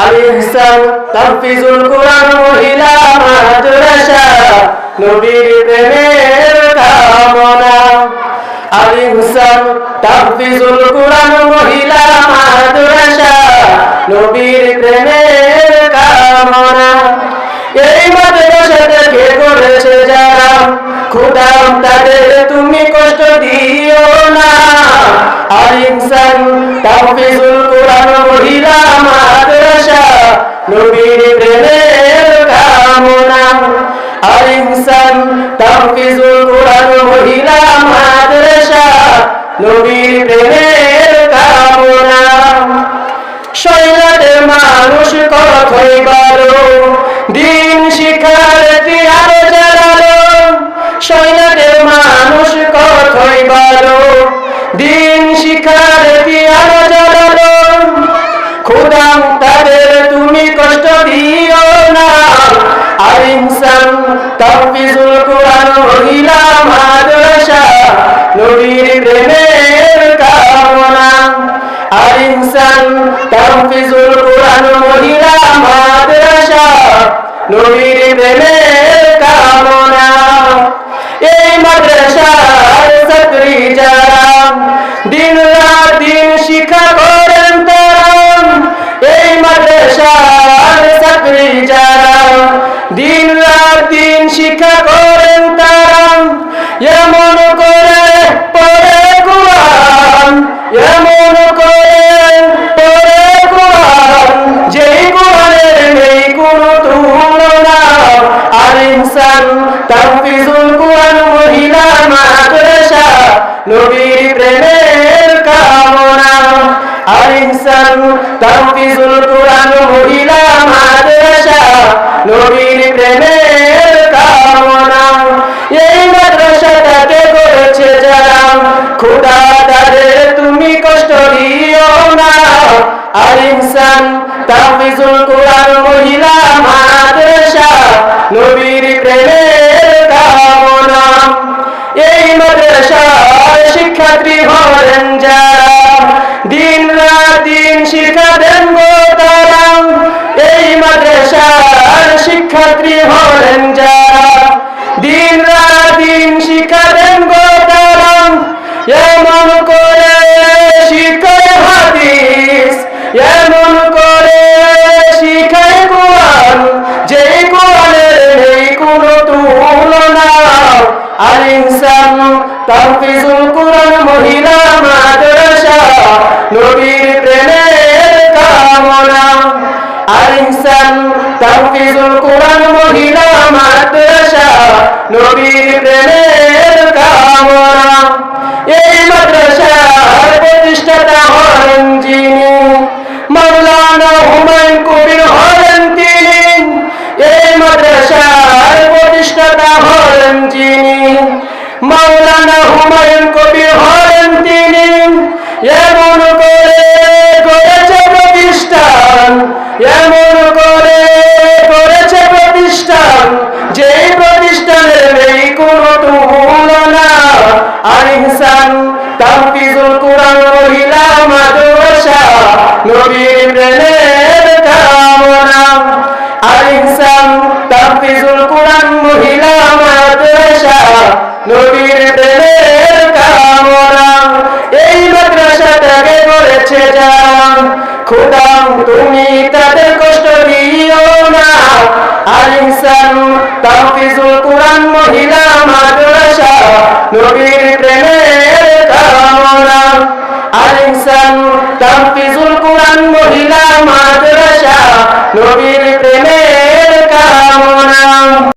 আল ইহসান তাহফিজুল কুরআন মহিলা মাদ্রাসা নবীর প্রেমের কামনা। আল ইহসান তাহফিজুল কুরআন মহিলা মাদ্রাসা নবীর প্রেমের কামনা। এই মাদ্রাসা থেকে করেছে যারা খোদা তাদের তুমি কষ্ট দিও না। আল ইহসান তাহফিজুল কুরআন মহিলা মাদ্রাসা নবীর প্রেমের কামনা। আল ইহসান তাহফিজুল কুরআন মহিলা মাদ্রাসা নবীর প্রেমের কামনা। শৈলাদের মানুষ কথাই বলো দিন শিক্ষার্থী আরো জানালো। শৈলাদের মানুষ কথাই বলো দিন শিক্ষার্থী আরো জানালো। খোদা তাদের তুমি কষ্ট দিও না। আল ইহসান তাহফিজুল কুরআন মহিলা মাদ্রাসা নবীর প্রেমের কামনা। আল ইহসান তাহফিজুল কুরআন মহিলা মাদ্রাসা নবীর প্রেমের কামনা। এই মাদ্রাসার ছাত্রী যারা দিন রাত দিন শিক্ষা করেন তারা। এই মাদ্রাসার ছাত্রী যারা দিন রাত দিন শিক্ষা করেন তারা। এমন করে পড়ে কুরআন, এমন করে পড়ে কুরআন যেই কুরআনের নেই কোনো তুলনা। আল ইহসান তাহফিজুল কুরআন মহিলা মাদ্রাসা নবীর প্রেমের কামনা। আল ইহসান তাহফিজুল কুরআন মহিলা মাদ্রাসা নবীর প্রেমের কামনা। এই মাদ্রাসাটাকে করেছে যারা খোদা তাদের তুমি কষ্ট দিও না। আল ইহসান তাহফিজুল কুরআন মহিলা মাদ্রাসা নবীর প্রেমের কামনা। এই মাদ্রাসার শিক্ষার্থী হলেন যারা দিন রাত দিন শিক্ষা দেন গো তারা। এই মাদ্রাসার শিক্ষার্থী হলেন যারা দিন রাত দিন শিক্ষা দেন গো তারা। এমন করে শিখায় হাদিস, এমন করে শিখায় কুরআন যেই কুরআনের নেই কোনো তুলনা। আল ইহসান তাহফিজুল কুরআন মহিলা মাদ্রাসা নবীর প্রেমের কামনা। আল ইহসান তাহফিজুল কুরআন মহিলা মাদ্রাসা নবীর প্রেমের কামনা। এই মাদ্রাসার প্রতিষ্ঠাতা হলেন যিনি মাওলানা হুমায়ুন কবির হলেন তিনি। এই মাদ্রাসার প্রতিষ্ঠাতা হলেন যিনি মাওলানা হুমায়ুন কবির হলেন তিনি। এমন করে করেছে প্রতিষ্ঠান, এমন করে করেছে প্রতিষ্ঠান যেই প্রতিষ্ঠানের নেই কোনো তুলনা। আল ইহসান তাহফিজুল কুরআন মহিলা মাদ্রাসা নবীর প্রেমের কামনা। আল ইহসান তাহফিজুল কুরআন মহিলা মাদ্রাসা নবীর প্রেমের কামনা। এই মাদ্রাসাটাকে করেছে যারা খোদা তুমি তাদের কষ্ট দিও না। আল ইহসান তাহফিজুল কুরআন মহিলা মাদ্রাসা নবীর প্রেমের